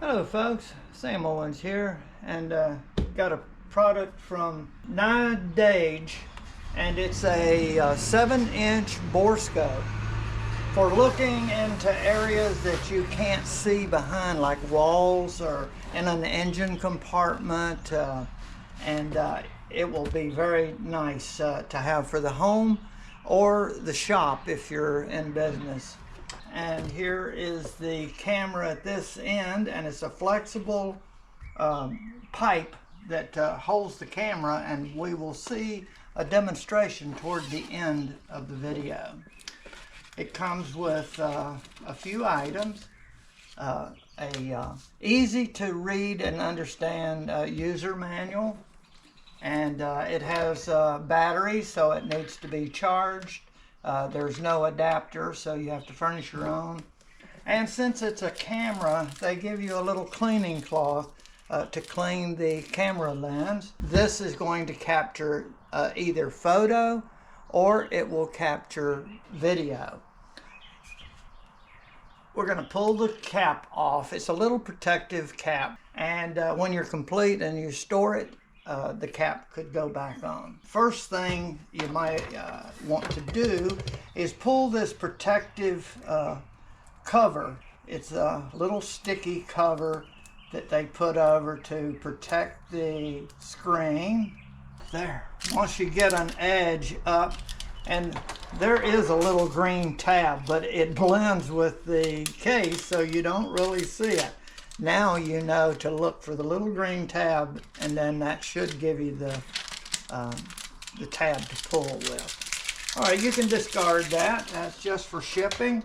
Hello folks, Sam Owens here, and got a product from Nidage, and it's a 7-inch borescope for looking into areas that you can't see behind, like walls or in an engine compartment, and it will be very nice to have for the home or the shop if you're in business. And here is the camera at this end, and it's a flexible pipe that holds the camera, and we will see a demonstration toward the end of the video. It comes with a few items, a easy to read and understand user manual, and it has batteries, so it needs to be charged. There's no adapter, so you have to furnish your own. And since it's a camera, they give you a little cleaning cloth to clean the camera lens. This is going to capture either photo or it will capture video. We're going to pull the cap off. It's a little protective cap, and when you're complete and you store it, the cap could go back on. First thing you might want to do is pull this protective cover. It's a little sticky cover that they put over to protect the screen. There. Once you get an edge up, and there is a little green tab, but it blends with the case, so you don't really see it. Now you know to look for the little green tab, and then that should give you the tab to pull with. All right, you can discard that. That's just for shipping.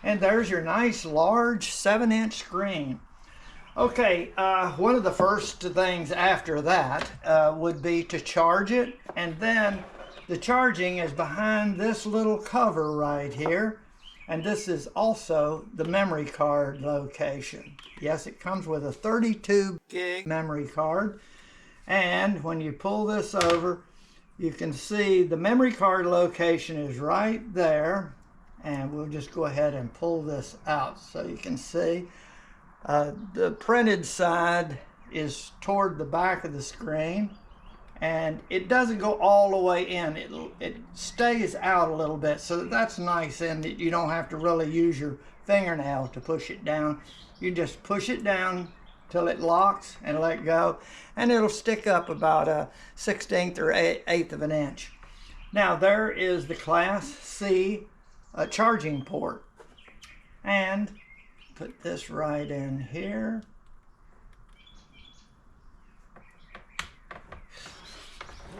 And there's your nice large 7-inch screen. Okay, one of the first things after that would be to charge it, and then the charging is behind this little cover right here. And this is also the memory card location. Yes, it comes with a 32 gig memory card. And when you pull this over, you can see the memory card location is right there. And we'll just go ahead and pull this out so you can see. The printed side is toward the back of the screen. And it doesn't go all the way in. It stays out a little bit, so that's nice, and you don't have to really use your fingernail to push it down. You just push it down till it locks and let go, and it'll stick up about a 1/16 or 1/8 of an inch. Now there is the Class C charging port, and put this right in here.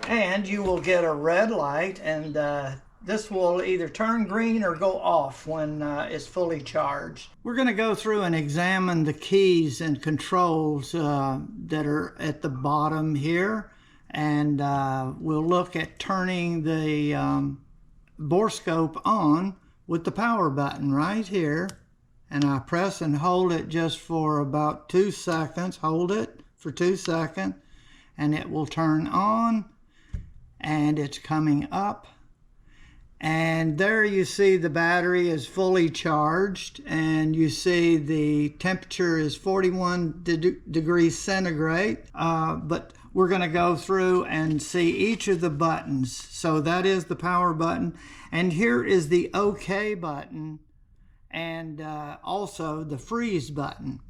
And you will get a red light, and this will either turn green or go off when it's fully charged. We're going to go through and examine the keys and controls that are at the bottom here, and we'll look at turning the borescope on with the power button right here. And I press and hold it just for about 2 seconds. Hold it for 2 seconds, and it will turn on. And it's coming up, and there you see the battery is fully charged, and you see the temperature is 41 degrees centigrade, but we're going to go through and see each of the buttons. So that is the power button, and here is the OK button, and also the freeze button.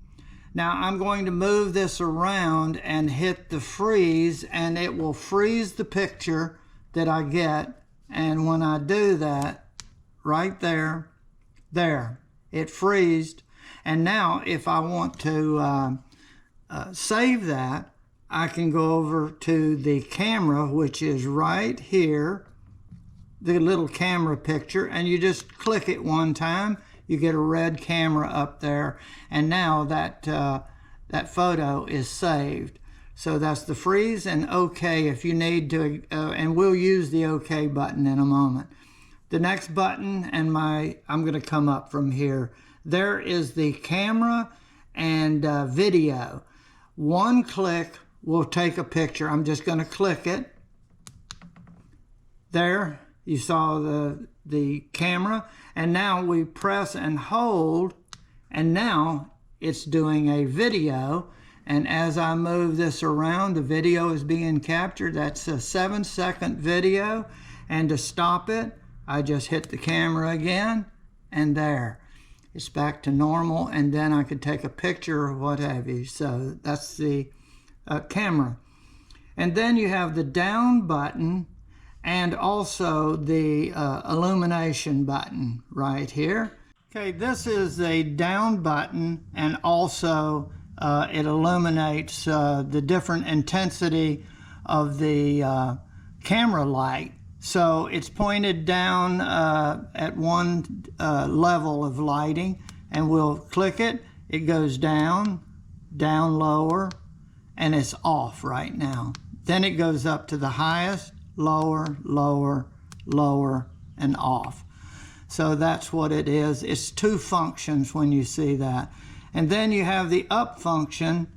Now I'm going to move this around and hit the freeze, and it will freeze the picture that I get. And when I do that, right there, it freezed. And now if I want to save that, I can go over to the camera, which is right here, the little camera picture, and you just click it one time. You get a red camera up there, and now that photo is saved. So that's the freeze and OK if you need to, and we'll use the OK button in a moment. The next button, and I'm going to come up from here. There is the camera and video. One click will take a picture. I'm just going to click it. There, you saw the camera, and now we press and hold, and now it's doing a video. And as I move this around, the video is being captured. That's a 7-second video. And to stop it, I just hit the camera again, and there. It's back to normal, and then I could take a picture or what have you. So that's the camera. And then you have the down button and also the illumination button right here. Okay, this is a down button, and also it illuminates the different intensity of the camera light. So it's pointed down at one level of lighting, and we'll click it. It goes down, down lower, and it's off right now. Then it goes up to the highest, lower, lower, lower, and off. So that's what it is. It's two functions when you see that. And then you have the up function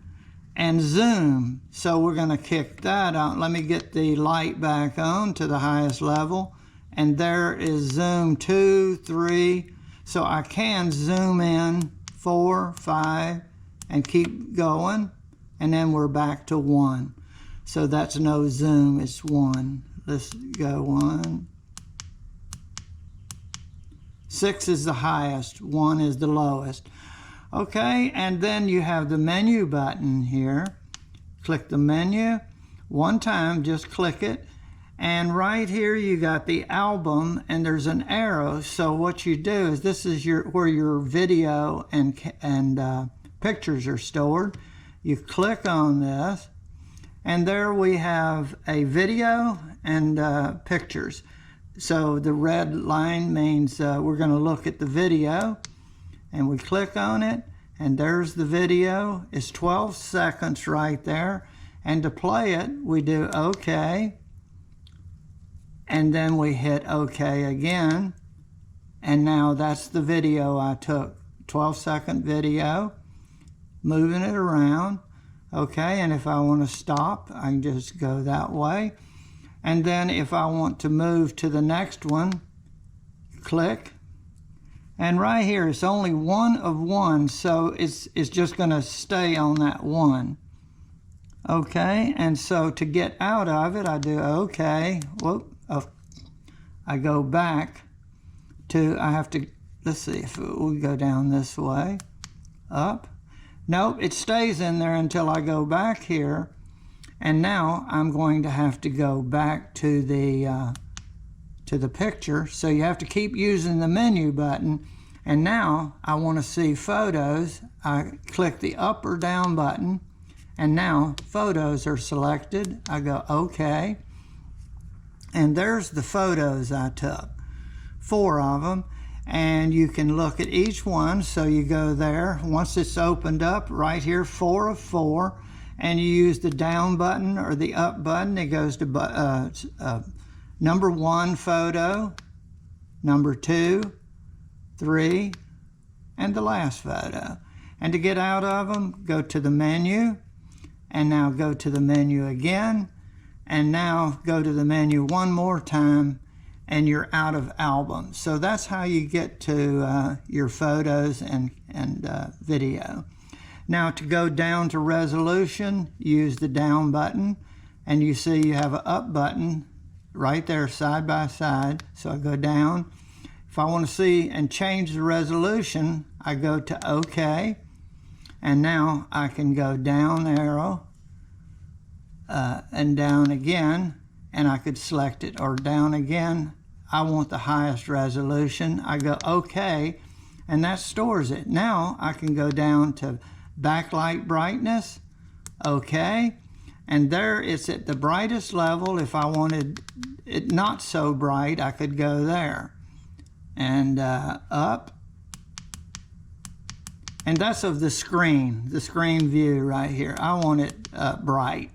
and zoom. So we're going to kick that out. Let me get the light back on to the highest level. And there is zoom 2, 3. So I can zoom in 4, 5, and keep going. And then we're back to 1. So that's no zoom, it's 1. Let's go 1. 6 is the highest, 1 is the lowest. Okay, and then you have the menu button here. Click the menu one time, just click it. And right here you got the album, and there's an arrow. So what you do is, this is where your video and pictures are stored. You click on this, and there we have a video and pictures. So the red line means we're going to look at the video, and we click on it, and there's the video. It's 12 seconds right there. And to play it, we do OK, and then we hit OK again. And now that's the video I took, 12-second video, moving it around. Okay, and if I want to stop, I can just go that way. And then if I want to move to the next one, click. And right here, it's only 1 of 1, so it's just going to stay on that 1. Okay, and so to get out of it, I do OK. Whoop, I go back to, I have to, let's see if we go down this way, up. Nope, it stays in there until I go back here. And now I'm going to have to go back to the picture. So you have to keep using the menu button. And now I want to see photos. I click the up or down button, and now photos are selected. I go OK. And there's the photos I took, 4 of them. And you can look at each one. So you go there. Once it's opened up, right here, 4 of 4. And you use the down button or the up button. It goes to number 1 photo, number 2, 3, and the last photo. And to get out of them, go to the menu, and now go to the menu again, and now go to the menu one more time, and you're out of albums. So that's how you get to your photos and video. Now to go down to resolution, use the down button, and you see you have an up button right there side by side. So I go down. If I want to see and change the resolution, I go to OK, and now I can go down arrow and down again, and I could select it, or down again. I want the highest resolution. I go OK, and that stores it. Now I can go down to backlight brightness, OK, and there it's at the brightest level. If I wanted it not so bright, I could go there and up, and that's of the screen view right here. I want it bright,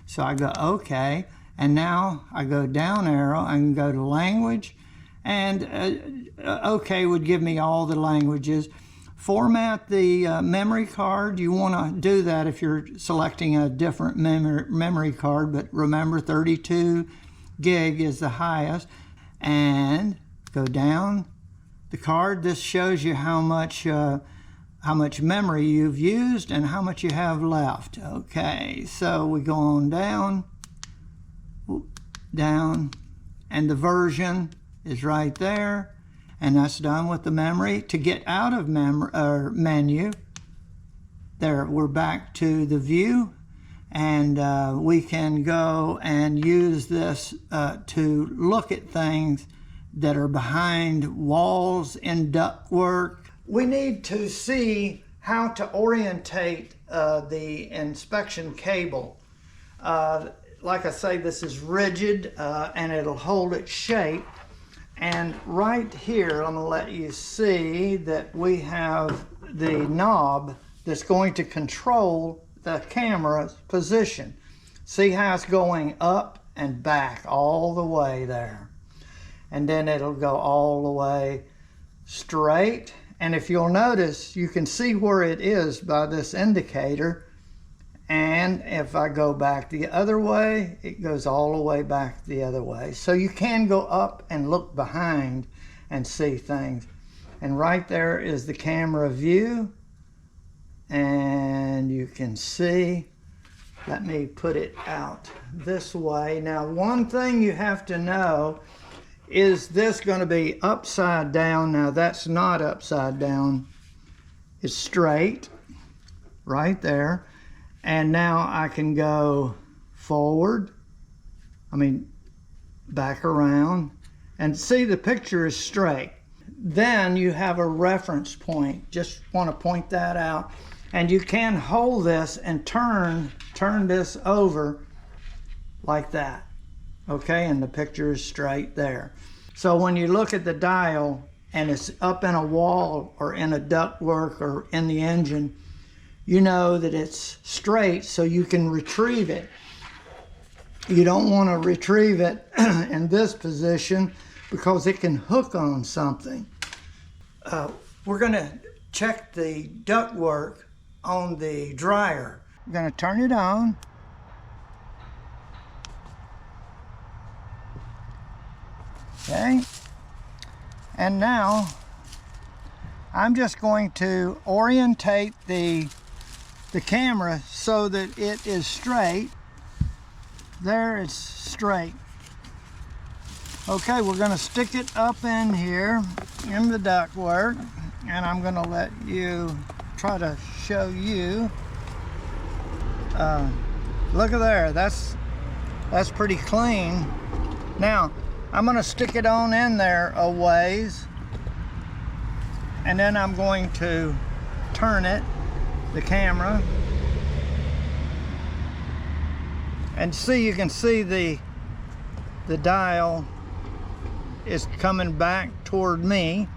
so I go OK, and now I go down arrow. I can go to language, and OK would give me all the languages. Format the memory card. You want to do that if you're selecting a different memory card, but remember 32 gig is the highest. And go down the card. This shows you how much how much memory you've used and how much you have left. Okay, so we go on down, down, and the version is right there, and that's done with the memory. To get out of menu, there we're back to the view, and we can go and use this to look at things that are behind walls in ductwork. We need to see how to orientate the inspection cable. Like I say, this is rigid and it'll hold its shape. And right here, I'm going to let you see that we have the knob that's going to control the camera's position. See how it's going up and back all the way there. And then it'll go all the way straight. And if you'll notice, you can see where it is by this indicator. And if I go back the other way, it goes all the way back the other way. So you can go up and look behind and see things. And right there is the camera view. And you can see, let me put it out this way. Now, one thing you have to know, is this going to be upside down? Now that's not upside down. It's straight right there. And now I can go forward, back around, and see the picture is straight. Then you have a reference point. Just want to point that out. And you can hold this and turn this over like that. Okay, and the picture is straight there. So when you look at the dial and it's up in a wall or in a ductwork or in the engine, you know that it's straight so you can retrieve it. You don't want to retrieve it in this position because it can hook on something. We're going to check the ductwork on the dryer. I'm going to turn it on. Okay, and now I'm just going to orientate the camera so that it is straight. There, it's straight. Okay, we're going to stick it up in here in the ductwork, and I'm going to let you try to show you. Look at there, that's pretty clean. Now I'm going to stick it on in there a ways, and then I'm going to turn it, the camera, and see, you can see the dial is coming back toward me.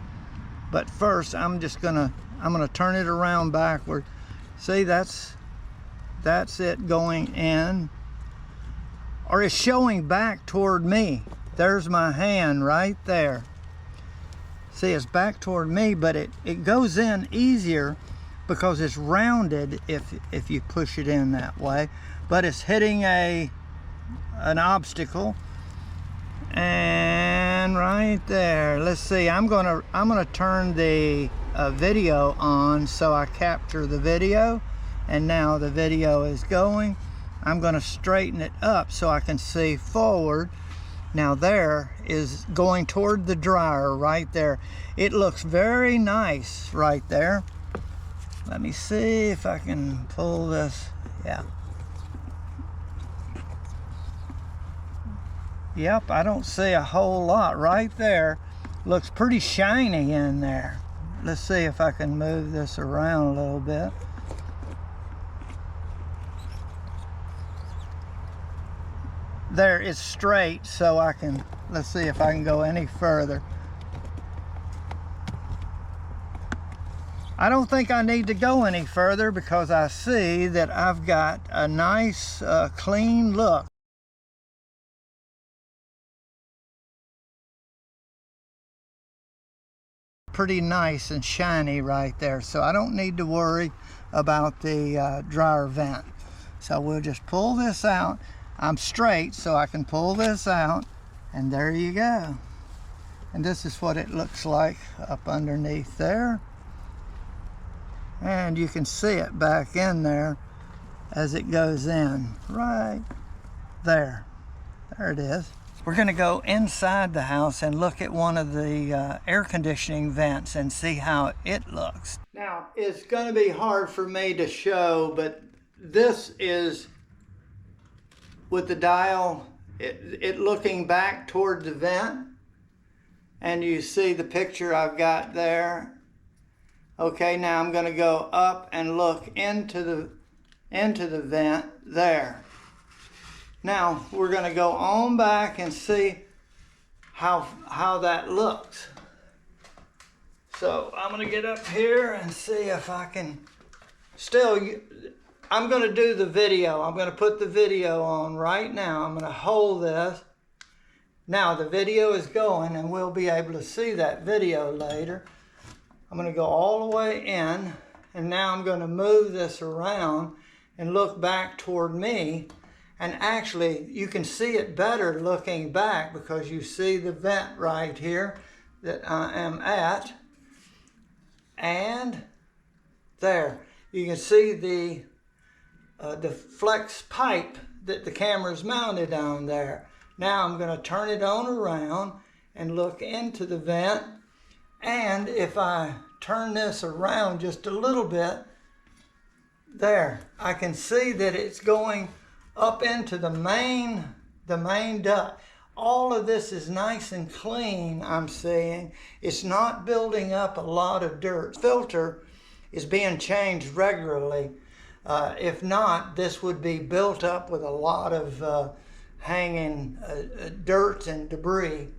But first I'm gonna turn it around backward. See, that's it going in, or it's showing back toward me. There's my hand right there. See, it's back toward me, but it goes in easier because it's rounded if you push it in that way. But it's hitting an obstacle. And right there, let's see, I'm gonna turn the video on so I capture the video. And now the video is going. I'm gonna straighten it up so I can see forward. Now there is going toward the dryer right there. It looks very nice right there. Let me see if I can pull this. Yeah. Yep, I don't see a whole lot right there. Looks pretty shiny in there. Let's see if I can move this around a little bit. There, it's straight, so I can, let's see if I can go any further. I don't think I need to go any further because I see that I've got a nice clean look. Pretty nice and shiny right there, so I don't need to worry about the dryer vent. So we'll just pull this out. I'm straight, so I can pull this out, and there you go. And this is what it looks like up underneath there. And you can see it back in there as it goes in, right there. There it is. We're gonna go inside the house and look at one of the air conditioning vents and see how it looks. Now, it's gonna be hard for me to show, but this is with the dial, it looking back toward the vent. And you see the picture I've got there. Okay, now I'm gonna go up and look into the vent there. Now we're gonna go on back and see how that looks. So I'm gonna get up here and see if I can I'm gonna do the video. I'm gonna put the video on right now. I'm gonna hold this. Now the video is going and we'll be able to see that video later. I'm gonna go all the way in, and now I'm gonna move this around and look back toward me. And actually, you can see it better looking back because you see the vent right here that I am at. And there, you can see the flex pipe that the camera's mounted on there. Now I'm gonna turn it on around and look into the vent. And if I turn this around just a little bit, there, I can see that it's going up into the main duct. All of this is nice and clean, I'm seeing. It's not building up a lot of dirt. Filter is being changed regularly. If not, this would be built up with a lot of hanging dirt and debris.